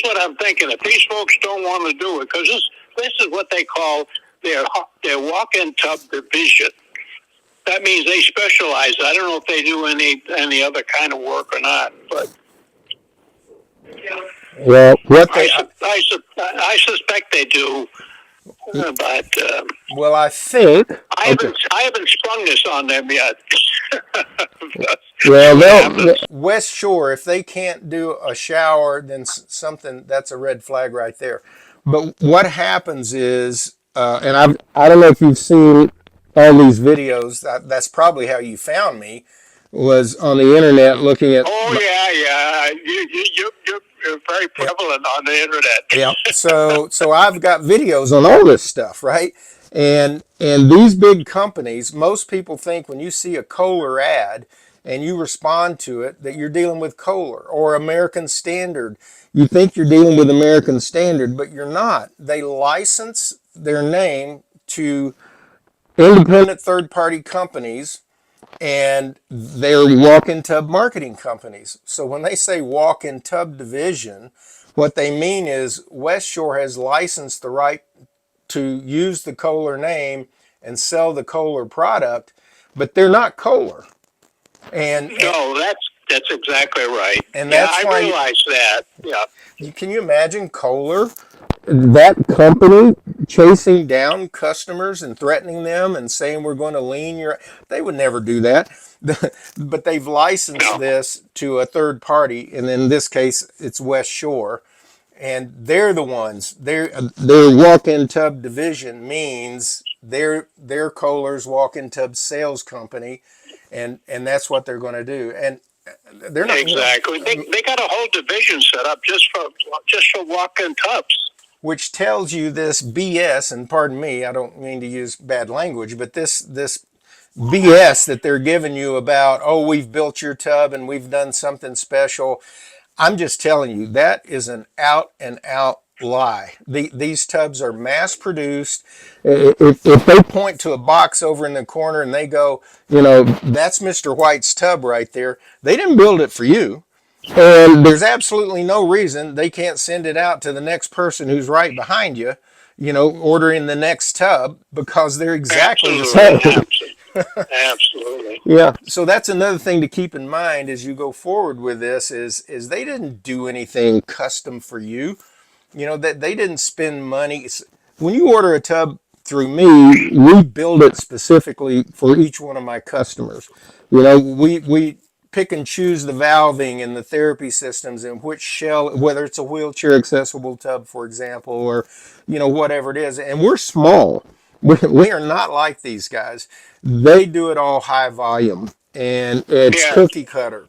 what I'm thinking. If these folks don't want to do it, because this is what they call their walk-in tub division. That means they specialize. I don't know if they do any other kind of work or not, but Well, what they I suspect they do. But well, I think I haven't sprung this on them yet. well, West Shore, if they can't do a shower, then something that's a red flag right there. But what happens is, and I don't know if you've seen all these videos. That's probably how you found me, was on the internet looking at. Oh yeah. You're very prevalent on the internet. Yeah. So I've got videos on all this stuff, right? And these big companies, most people think when you see a Kohler ad and you respond to it that you're dealing with Kohler or American Standard. You think you're dealing with American Standard, but you're not. They license their name to independent third-party companies, and they're walk-in tub marketing companies. So when they say walk-in tub division, what they mean is West Shore has licensed the right to use the Kohler name and sell the Kohler product, but they're not Kohler. And no, that's exactly right. And that's I realize that. Yeah. Can you imagine Kohler, that company, chasing down customers and threatening them and saying we're going to lien your? They would never do that. But they've licensed this to a third party, and in this case, it's West Shore. And they're the ones. Their walk-in tub division means they're Kohler's walk-in tub sales company, and that's what they're going to do. And they're not exactly. They got a whole division set up just for walk-in tubs. Which tells you this BS, and pardon me, I don't mean to use bad language, but this BS that they're giving you about, oh, we've built your tub and we've done something special. I'm just telling you, that is an out and out lie. These tubs are mass produced. If they point to a box over in the corner and they go, that's Mr. White's tub right there, they didn't build it for you. And there's absolutely no reason they can't send it out to the next person who's right behind you, ordering the next tub, because they're exactly the same. Absolutely. Yeah. So that's another thing to keep in mind as you go forward with this is they didn't do anything custom for you. That they didn't spend money. When you order a tub through me, we build it specifically for each one of my customers. We pick and choose the valving and the therapy systems and which shell, whether it's a wheelchair accessible tub, for example, or whatever it is. And we're small. We are not like these guys. They do it all high volume, and it's cookie cutter.